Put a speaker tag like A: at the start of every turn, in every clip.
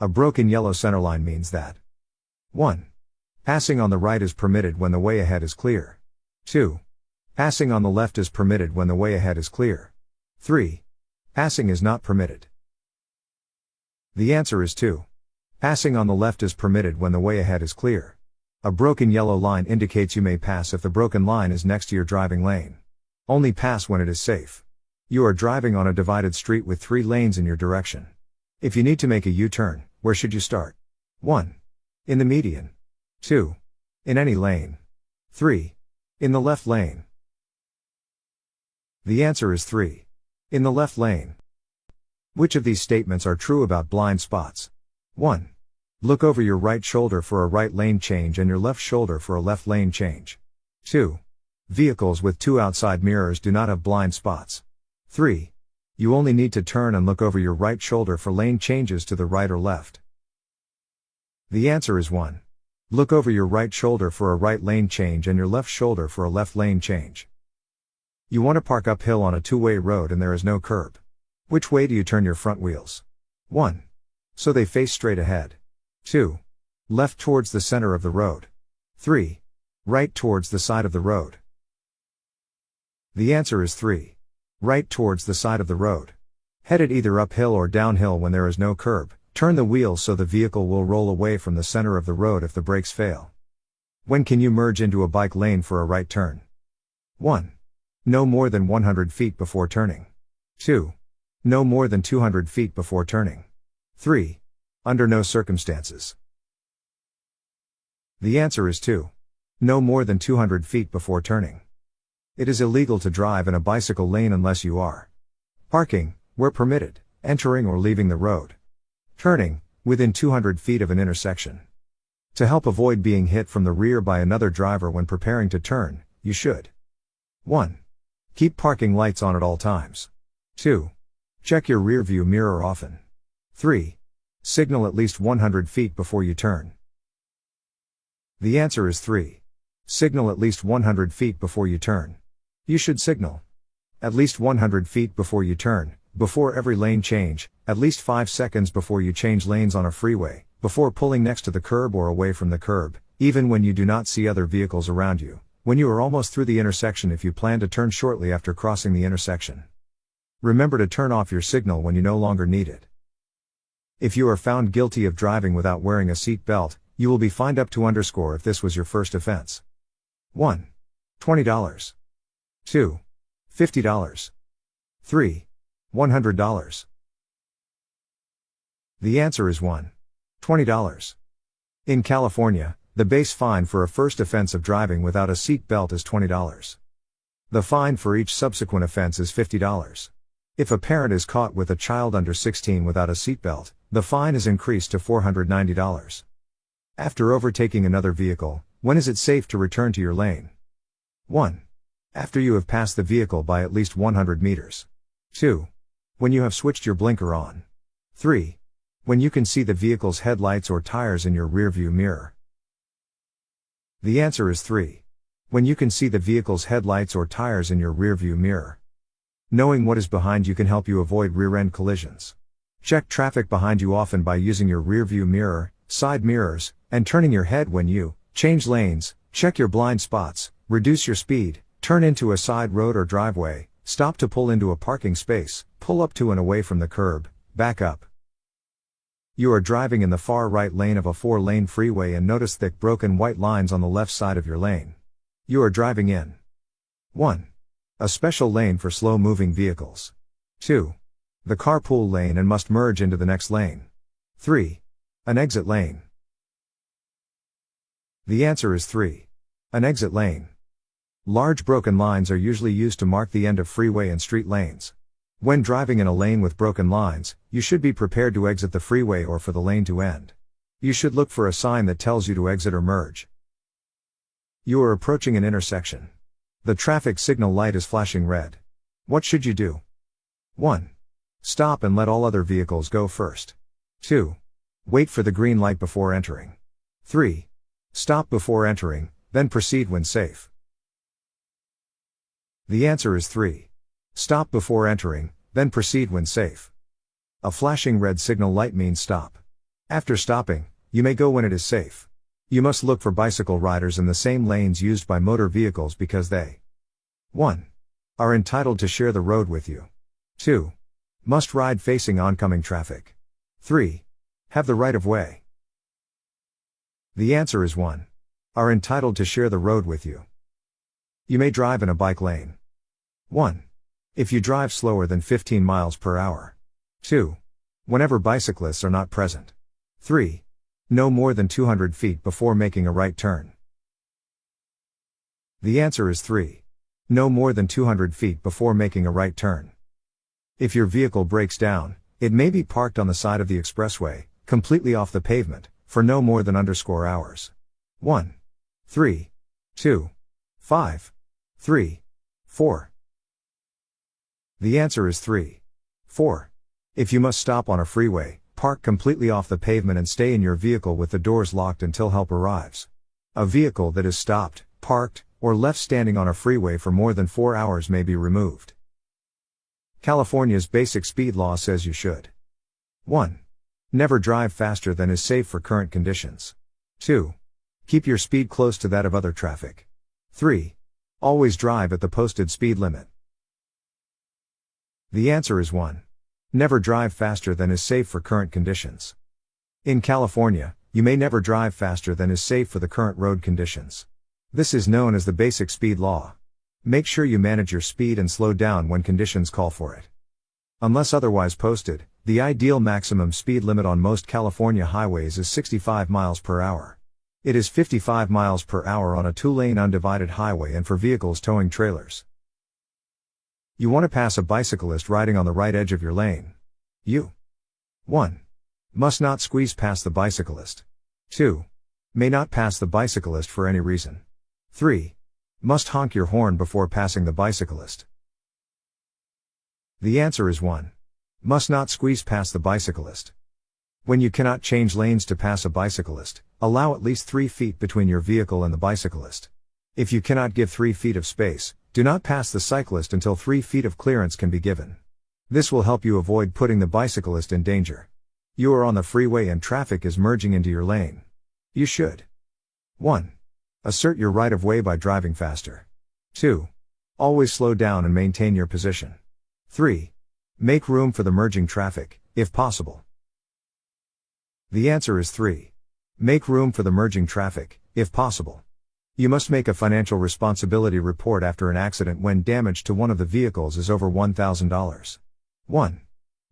A: A broken yellow centerline means that 1. Passing on the right is permitted when the way ahead is clear. 2. Passing on the left is permitted when the way ahead is clear. 3. Passing is not permitted. The answer is 2. Passing on the left is permitted when the way ahead is clear. A broken yellow line indicates you may pass if the broken line is next to your driving lane. Only pass when it is safe. You are driving on a divided street with 3 lanes in your direction. If you need to make a U-turn, where should you start? 1. In the median. 2. In any lane. 3. In the left lane. The answer is 3. In the left lane. Which of these statements are true about blind spots? 1. Look over your right shoulder for a right lane change and your left shoulder for a left lane change. 2. Vehicles with 2 outside mirrors do not have blind spots. 3. You only need to turn and look over your right shoulder for lane changes to the right or left. The answer is 1. Look over your right shoulder for a right lane change and your left shoulder for a left lane change. You want to park uphill on a 2-way road and there is no curb. Which way do you turn your front wheels? 1. So they face straight ahead. 2. Left towards the center of the road. 3. Right towards the side of the road. The answer is 3. Right towards the side of the road. Headed either uphill or downhill when there is no curb, turn the wheels so the vehicle will roll away from the center of the road if the brakes fail. When can you merge into a bike lane for a right turn? 1. No more than 100 feet before turning. 2. No more than 200 feet before turning. 3. Under no circumstances. The answer is 2. No more than 200 feet before turning. It is illegal to drive in a bicycle lane unless you are parking, where permitted, entering or leaving the road, turning, within 200 feet of an intersection. To help avoid being hit from the rear by another driver when preparing to turn, you should 1. Keep parking lights on at all times. 2. Check your rear view mirror often. 3. Signal at least 100 feet before you turn. The answer is 3. Signal at least 100 feet before you turn. You should signal at least 100 feet before you turn, before every lane change, at least 5 seconds before you change lanes on a freeway, before pulling next to the curb or away from the curb, even when you do not see other vehicles around you, when you are almost through the intersection if you plan to turn shortly after crossing the intersection. Remember to turn off your signal when you no longer need it. If you are found guilty of driving without wearing a seat belt, you will be fined up to _ if this was your first offense. 1. $20. 2. $50. 3. $100. The answer is 1. $20. In California, the base fine for a first offense of driving without a seat belt is $20. The fine for each subsequent offense is $50. If a parent is caught with a child under 16 without a seatbelt, the fine is increased to $490. After overtaking another vehicle, when is it safe to return to your lane? 1. After you have passed the vehicle by at least 100 meters. 2. When you have switched your blinker on. 3. When you can see the vehicle's headlights or tires in your rearview mirror. The answer is 3. When you can see the vehicle's headlights or tires in your rearview mirror. Knowing what is behind you can help you avoid rear-end collisions. Check traffic behind you often by using your rearview mirror, side mirrors, and turning your head when you change lanes. Check your blind spots, reduce your speed, turn into a side road or driveway, stop to pull into a parking space, pull up to and away from the curb, back up. You are driving in the far right lane of a 4-lane freeway and notice thick broken white lines on the left side of your lane. You are driving in 1. A special lane for slow-moving vehicles. 2. The carpool lane and must merge into the next lane. 3. An exit lane. The answer is 3. An exit lane. Large broken lines are usually used to mark the end of freeway and street lanes. When driving in a lane with broken lines, you should be prepared to exit the freeway or for the lane to end. You should look for a sign that tells you to exit or merge. You are approaching an intersection. The traffic signal light is flashing red. What should you do? 1. Stop and let all other vehicles go first. 2. Wait for the green light before entering. 3. Stop before entering, then proceed when safe. The answer is 3. Stop before entering, then proceed when safe. A flashing red signal light means stop. After stopping, you may go when it is safe. You must look for bicycle riders in the same lanes used by motor vehicles because they 1. Are entitled to share the road with you. 2. Must ride facing oncoming traffic. 3. Have the right of way. The answer is 1. Are entitled to share the road with you. You may drive in a bike lane. 1. If you drive slower than 15 miles per hour. 2. Whenever bicyclists are not present. 3. No more than 200 feet before making a right turn. The answer is 3. No more than 200 feet before making a right turn. If your vehicle breaks down, it may be parked on the side of the expressway, completely off the pavement, for no more than hours. 1. 3. 2. 5. 3. 4. The answer is 3. 4. If you must stop on a freeway, park completely off the pavement and stay in your vehicle with the doors locked until help arrives. A vehicle that is stopped, parked, or left standing on a freeway for more than 4 hours may be removed. California's basic speed law says you should 1. Never drive faster than is safe for current conditions. 2. Keep your speed close to that of other traffic. 3. Always drive at the posted speed limit. The answer is 1. Never drive faster than is safe for current conditions. In California, you may never drive faster than is safe for the current road conditions. This is known as the basic speed law. Make sure you manage your speed and slow down when conditions call for it. Unless otherwise posted, the ideal maximum speed limit on most California highways is 65 miles per hour. It is 55 miles per hour on a 2-lane undivided highway and for vehicles towing trailers. You want to pass a bicyclist riding on the right edge of your lane. You 1. Must not squeeze past the bicyclist. 2. May not pass the bicyclist for any reason. 3. Must honk your horn before passing the bicyclist. The answer is 1. Must not squeeze past the bicyclist. When you cannot change lanes to pass a bicyclist, allow at least 3 feet between your vehicle and the bicyclist. If you cannot give 3 feet of space, do not pass the cyclist until 3 feet of clearance can be given. This will help you avoid putting the bicyclist in danger. You are on the freeway and traffic is merging into your lane. You should 1. Assert your right of way by driving faster. 2. Always slow down and maintain your position. 3. Make room for the merging traffic, if possible. The answer is 3. Make room for the merging traffic, if possible. You must make a financial responsibility report after an accident when damage to one of the vehicles is over $1,000. 1.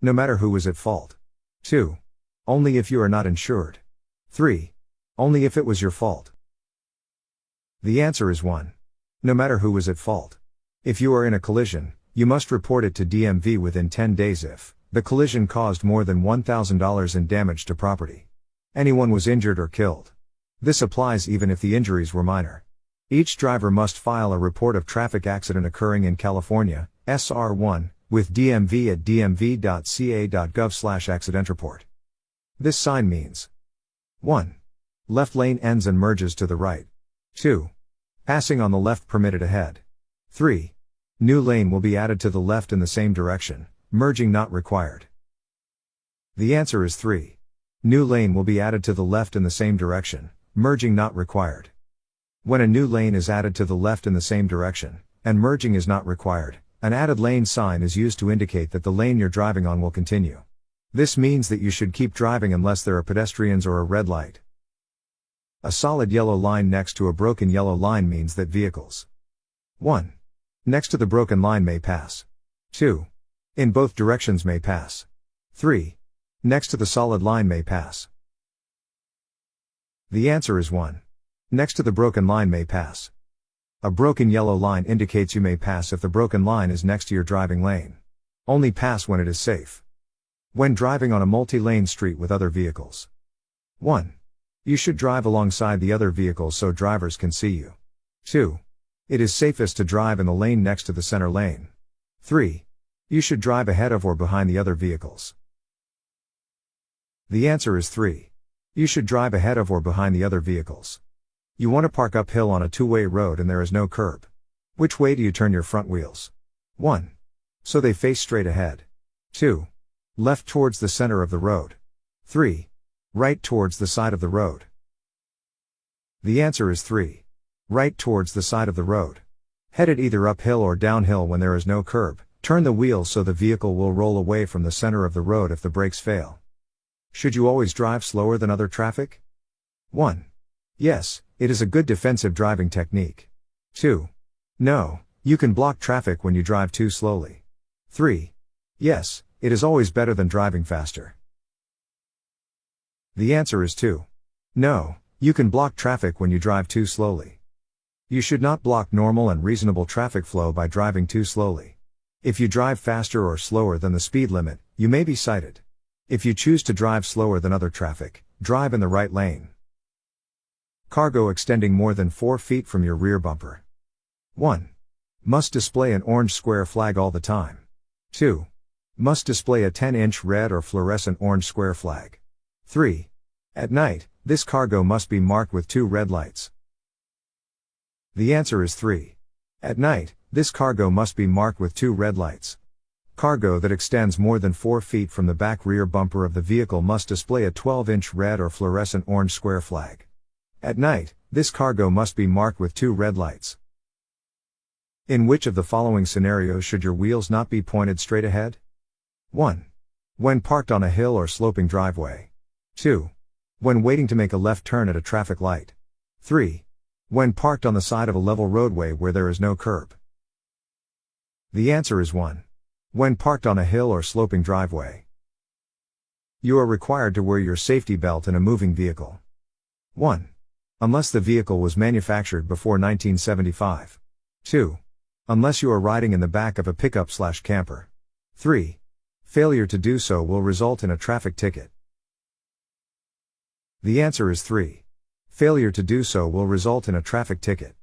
A: No matter who is at fault. 2. Only if you are not insured. 3. Only if it was your fault. The answer is 1. No matter who is at fault. If you are in a collision, you must report it to DMV within 10 days if the collision caused more than $1,000 in damage to property. Anyone was injured or killed. This applies even if the injuries were minor. Each driver must file a report of traffic accident occurring in California, SR1, with DMV at dmv.ca.gov/accidentreport. This sign means 1. Left lane ends and merges to the right. 2. Passing on the left permitted ahead. 3. New lane will be added to the left in the same direction, merging not required. The answer is 3. New lane will be added to the left in the same direction, merging not required. When a new lane is added to the left in the same direction, and merging is not required, an added lane sign is used to indicate that the lane you're driving on will continue. This means that you should keep driving unless there are pedestrians or a red light. A solid yellow line next to a broken yellow line means that vehicles 1. Next to the broken line may pass. 2. In both directions may pass. 3. Next to the solid line may pass. The answer is 1. Next to the broken line may pass. A broken yellow line indicates you may pass if the broken line is next to your driving lane. Only pass when it is safe. When driving on a multi-lane street with other vehicles. 1. You should drive alongside the other vehicles so drivers can see you. 2. It is safest to drive in the lane next to the center lane. 3. You should drive ahead of or behind the other vehicles. The answer is 3. You should drive ahead of or behind the other vehicles. You want to park uphill on a two-way road and there is no curb. Which way do you turn your front wheels? 1. So they face straight ahead. 2. Left towards the center of the road. 3. Right towards the side of the road. The answer is 3. Right towards the side of the road. Headed either uphill or downhill when there is no curb, turn the wheel so the vehicle will roll away from the center of the road if the brakes fail. Should you always drive slower than other traffic? 1. Yes, it is a good defensive driving technique. 2. No, you can block traffic when you drive too slowly. 3. Yes, it is always better than driving faster. The answer is 2. No, you can block traffic when you drive too slowly. You should not block normal and reasonable traffic flow by driving too slowly. If you drive faster or slower than the speed limit, you may be cited. If you choose to drive slower than other traffic, drive in the right lane. Cargo extending more than 4 feet from your rear bumper. 1. Must display an orange square flag all the time. 2. Must display a 10-inch red or fluorescent orange square flag. 3. At night, this cargo must be marked with 2 red lights. The answer is 3. At night, this cargo must be marked with 2 red lights. Cargo that extends more than 4 feet from the back rear bumper of the vehicle must display a 12-inch red or fluorescent orange square flag. At night, this cargo must be marked with 2 red lights. In which of the following scenarios should your wheels not be pointed straight ahead? 1. When parked on a hill or sloping driveway. 2. When waiting to make a left turn at a traffic light. 3. When parked on the side of a level roadway where there is no curb. The answer is 1. When parked on a hill or sloping driveway. You are required to wear your safety belt in a moving vehicle. 1. Unless the vehicle was manufactured before 1975. 2. Unless you are riding in the back of a pickup/camper. 3. Failure to do so will result in a traffic ticket. The answer is 3. Failure to do so will result in a traffic ticket.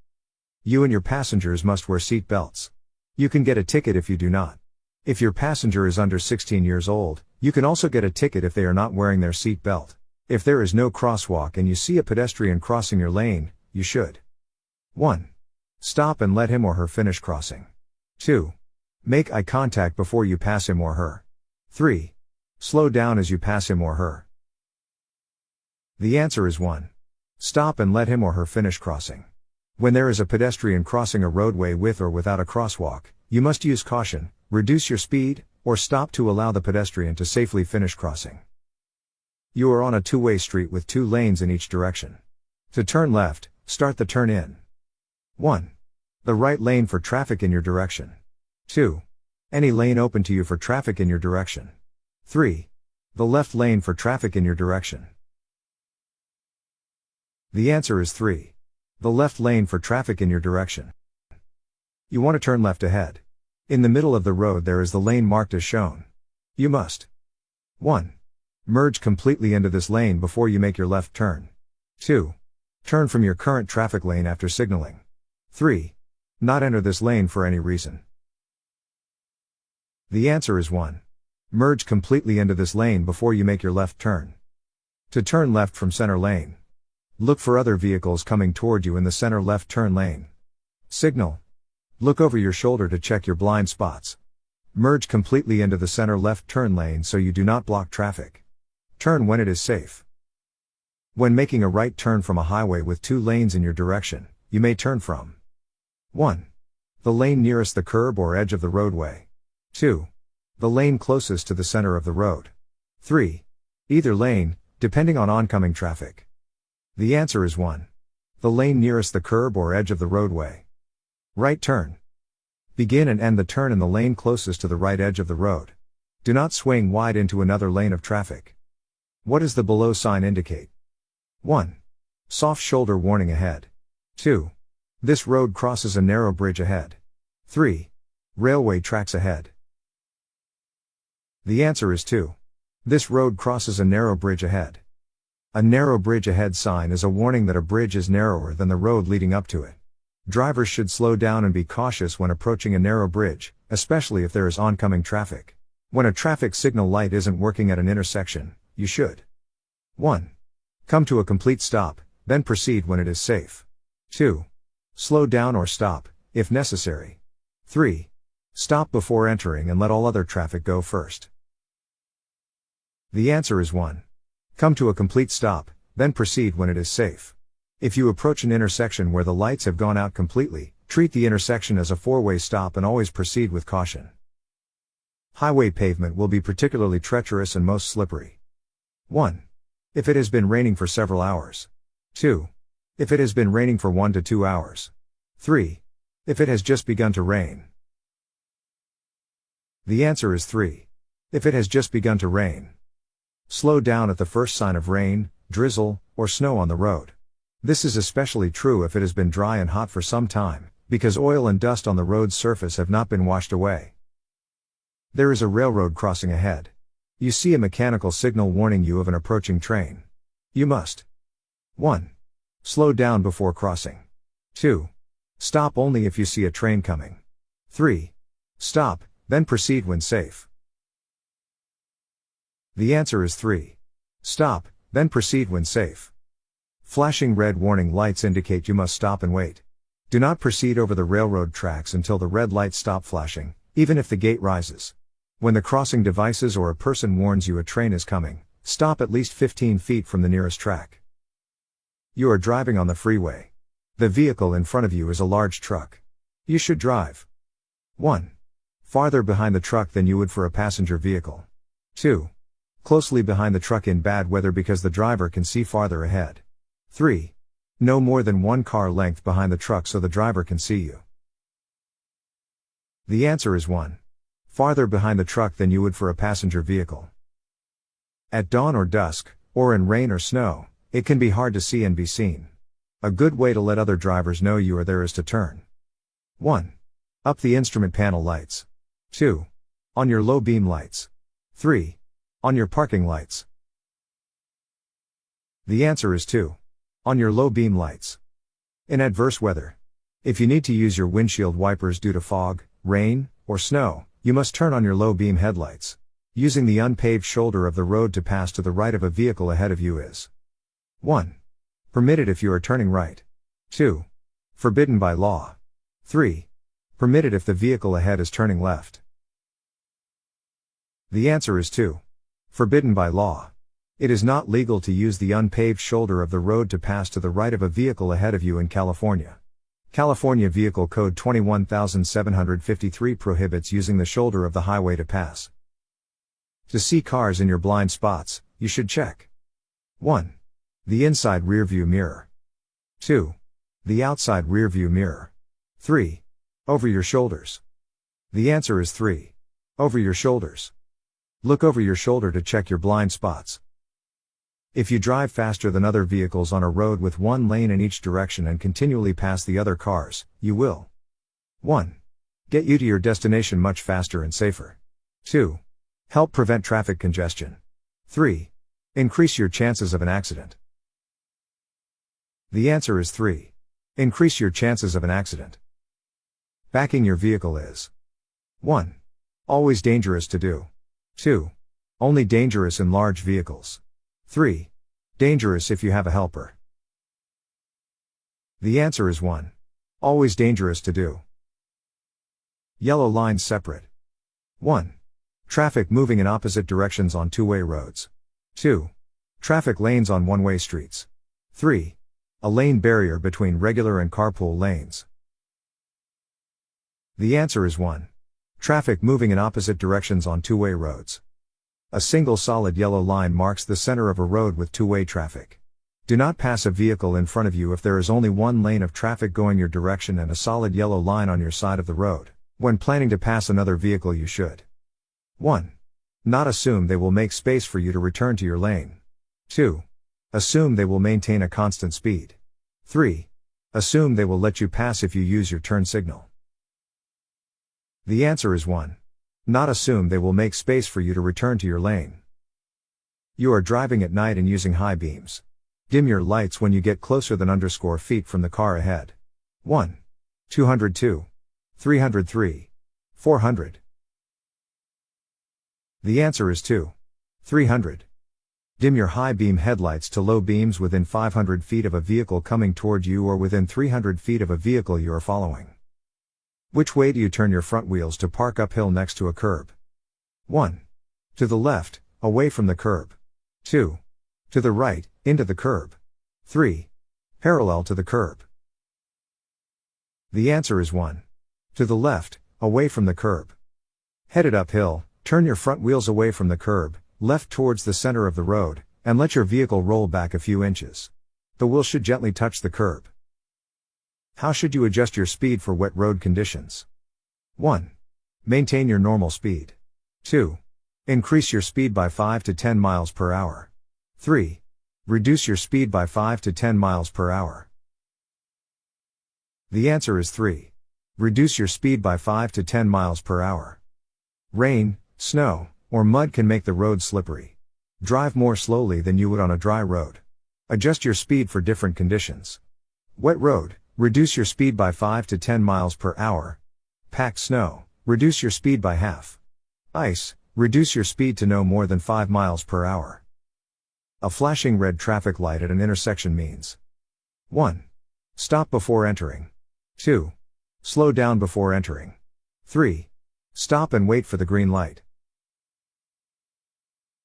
A: You and your passengers must wear seat belts. You can get a ticket if you do not. If your passenger is under 16 years old, you can also get a ticket if they are not wearing their seat belt. If there is no crosswalk and you see a pedestrian crossing your lane, you should 1. Stop and let him or her finish crossing. 2. Make eye contact before you pass him or her. 3. Slow down as you pass him or her. The answer is 1. Stop and let him or her finish crossing. When there is a pedestrian crossing a roadway with or without a crosswalk, you must use caution, reduce your speed, or stop to allow the pedestrian to safely finish crossing. You are on a two-way street with 2 lanes in each direction. To turn left, start the turn in. 1. The right lane for traffic in your direction. 2. Any lane open to you for traffic in your direction. 3. The left lane for traffic in your direction. The answer is 3. The left lane for traffic in your direction. You want to turn left ahead. In the middle of the road there is the lane marked as shown. You must 1. Merge completely into this lane before you make your left turn. 2. Turn from your current traffic lane after signaling. 3. Not enter this lane for any reason. The answer is 1. Merge completely into this lane before you make your left turn. To turn left from center lane. Look for other vehicles coming toward you in the center left turn lane. Signal. Look over your shoulder to check your blind spots. Merge completely into the center left turn lane so you do not block traffic. Turn when it is safe. When making a right turn from a highway with 2 lanes in your direction, you may turn from 1. The lane nearest the curb or edge of the roadway. 2. The lane closest to the center of the road. 3. Either lane, depending on oncoming traffic. The answer is 1. The lane nearest the curb or edge of the roadway. Right turn. Begin and end the turn in the lane closest to the right edge of the road. Do not swing wide into another lane of traffic. What does the below sign indicate? 1. Soft shoulder warning ahead. 2. This road crosses a narrow bridge ahead. 3. Railway tracks ahead. The answer is 2. This road crosses a narrow bridge ahead. A narrow bridge ahead sign is a warning that a bridge is narrower than the road leading up to it. Drivers should slow down and be cautious when approaching a narrow bridge, especially if there is oncoming traffic. When a traffic signal light isn't working at an intersection, you should 1. Come to a complete stop, then proceed when it is safe. 2. Slow down or stop, if necessary. 3. Stop before entering and let all other traffic go first. The answer is 1. Come to a complete stop, then proceed when it is safe. If you approach an intersection where the lights have gone out completely, treat the intersection as a four-way stop and always proceed with caution. Highway pavement will be particularly treacherous and most slippery. 1. If it has been raining for several hours. 2. If it has been raining for 1 to 2 hours. 3. If it has just begun to rain. The answer is 3. If it has just begun to rain. Slow down at the first sign of rain, drizzle, or snow on the road. This is especially true if it has been dry and hot for some time, because oil and dust on the road's surface have not been washed away. There is a railroad crossing ahead. You see a mechanical signal warning you of an approaching train. You must 1. Slow down before crossing. 2. Stop only if you see a train coming. 3. Stop, then proceed when safe. The answer is 3. Stop, then proceed when safe. Flashing red warning lights indicate you must stop and wait. Do not proceed over the railroad tracks until the red lights stop flashing, even if the gate rises. When the crossing devices or a person warns you a train is coming, stop at least 15 feet from the nearest track. You are driving on the freeway. The vehicle in front of you is a large truck. You should drive 1. Farther behind the truck than you would for a passenger vehicle. 2. Closely behind the truck in bad weather because the driver can see farther ahead. 3. No more than 1 car length behind the truck so the driver can see you. The answer is 1. Farther behind the truck than you would for a passenger vehicle. At dawn or dusk, or in rain or snow, it can be hard to see and be seen. A good way to let other drivers know you are there is to turn 1. Up the instrument panel lights. 2. On your low beam lights. 3. On your parking lights. The answer is 2. On your low beam lights. In adverse weather. If you need to use your windshield wipers due to fog, rain, or snow, you must turn on your low beam headlights. Using the unpaved shoulder of the road to pass to the right of a vehicle ahead of you is 1. Permitted if you are turning right. 2. Forbidden by law. 3. Permitted if the vehicle ahead is turning left. The answer is 2. Forbidden by law. It is not legal to use the unpaved shoulder of the road to pass to the right of a vehicle ahead of you in California. California Vehicle Code 21753 prohibits using the shoulder of the highway to pass. To see cars in your blind spots, you should check 1. The inside rearview mirror. 2. The outside rearview mirror. 3. Over your shoulders. The answer is 3. Over your shoulders. Look over your shoulder to check your blind spots. If you drive faster than other vehicles on a road with one lane in each direction and continually pass the other cars, you will 1. Get you to your destination much faster and safer. 2. Help prevent traffic congestion. 3. Increase your chances of an accident. The answer is 3. Increase your chances of an accident. Backing your vehicle is 1. Always dangerous to do. 2. Only dangerous in large vehicles. 3. Dangerous if you have a helper. The answer is 1. Always dangerous to do. Yellow lines separate. 1. Traffic moving in opposite directions on two-way roads. 2. Traffic lanes on one-way streets. 3. A lane barrier between regular and carpool lanes. The answer is 1. Traffic moving in opposite directions on two-way roads. A single solid yellow line marks the center of a road with two-way traffic. Do not pass a vehicle in front of you if there is only one lane of traffic going your direction and a solid yellow line on your side of the road. When planning to pass another vehicle you should 1. Not assume they will make space for you to return to your lane. 2. Assume they will maintain a constant speed. 3. Assume they will let you pass if you use your turn signal. The answer is 1. Not assume they will make space for you to return to your lane. You are driving at night and using high beams. Dim your lights when you get closer than _feet from the car ahead. 1. 202. 303. 400. The answer is 2. 300. Dim your high beam headlights to low beams within 500 feet of a vehicle coming toward you or within 300 feet of a vehicle you are following. Which way do you turn your front wheels to park uphill next to a curb? 1. To the left, away from the curb. 2. To the right, into the curb. 3. Parallel to the curb. The answer is 1. To the left, away from the curb. Headed uphill, turn your front wheels away from the curb, left towards the center of the road, and let your vehicle roll back a few inches. The wheel should gently touch the curb. How should you adjust your speed for wet road conditions? 1. Maintain your normal speed. 2. Increase your speed by 5 to 10 miles per hour. 3. Reduce your speed by 5 to 10 miles per hour. The answer is 3. Reduce your speed by 5 to 10 miles per hour. Rain, snow, or mud can make the road slippery. Drive more slowly than you would on a dry road. Adjust your speed for different conditions. Wet road, reduce your speed by 5 to 10 miles per hour. Packed snow, reduce your speed by half. Ice, reduce your speed to no more than 5 miles per hour. A flashing red traffic light at an intersection means 1. Stop before entering. 2. Slow down before entering. 3. Stop and wait for the green light.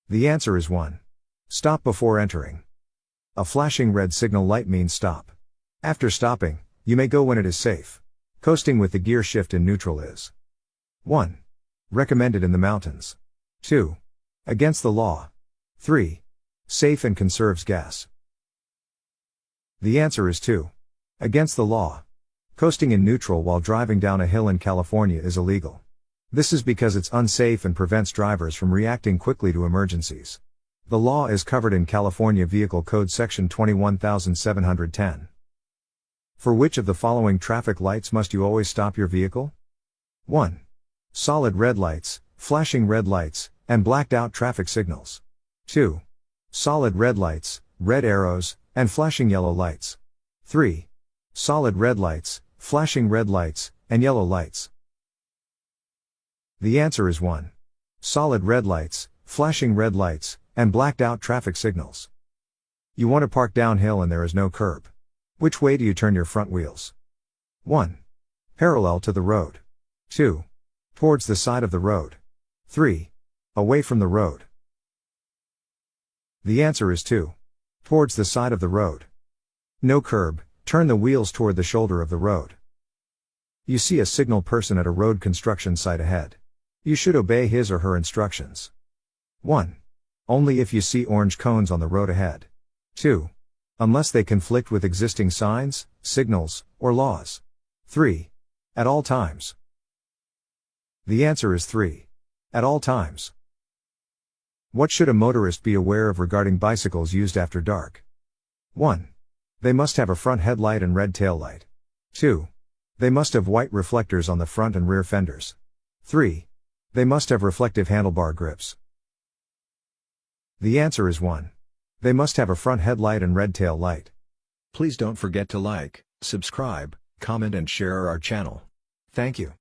A: The answer is 1. Stop before entering. A flashing red signal light means stop. After stopping, you may go when it is safe. Coasting with the gear shift in neutral is 1. Recommended in the mountains. 2. Against the law. 3. Safe and conserves gas. The answer is 2. Against the law. Coasting in neutral while driving down a hill in California is illegal. This is because it's unsafe and prevents drivers from reacting quickly to emergencies. The law is covered in California Vehicle Code Section 21710. For which of the following traffic lights must you always stop your vehicle? 1. Solid red lights, flashing red lights, and blacked out traffic signals. 2. Solid red lights, red arrows, and flashing yellow lights. 3. Solid red lights, flashing red lights, and yellow lights. The answer is 1. Solid red lights, flashing red lights, and blacked out traffic signals. You want to park downhill and there is no curb. Which way do you turn your front wheels? 1. Parallel to the road. 2. Towards the side of the road. 3. Away from the road. The answer is 2. Towards the side of the road. No curb, turn the wheels toward the shoulder of the road. You see a signal person at a road construction site ahead. You should obey his or her instructions. 1. Only if you see orange cones on the road ahead. 2. Unless they conflict with existing signs, signals, or laws. 3. At all times. The answer is 3. At all times. What should a motorist be aware of regarding bicycles used after dark? 1. They must have a front headlight and red tail light. 2. They must have white reflectors on the front and rear fenders. 3. They must have reflective handlebar grips. The answer is 1. They must have a front headlight and red tail light.
B: Please don't forget to like, subscribe, comment and share our channel. Thank you.